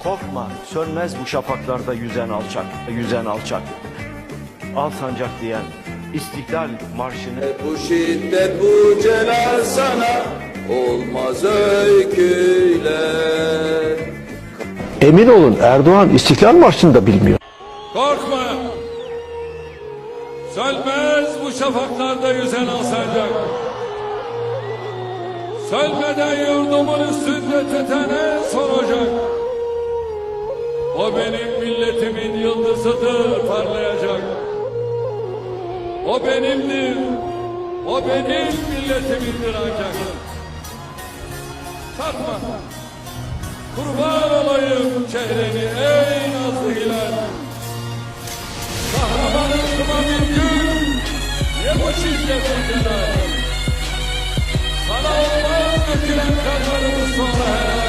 Korkma, sönmez bu şafaklarda yüzen alçak. Al sancak diyen İstiklal Marşı'nı. Bu şiddet, bu celal sana olmaz öyküyle. Emin olun, Erdoğan İstiklal Marşı'nı da bilmiyor. Korkma, sönmez bu şafaklarda yüzen alsancak. Sönmeden yurdumun üstünde tütene soracak. O benim milletimin yıldızıdır, parlayacak. O benimdir, o benim milletimindir ancak. Satma, kurban olayım çehreni ey nazlı hilal. Kahramanlıkıma bir gün, niye bu şiddet celal? Sana olmaz dökülen kanlarımız sonra helal.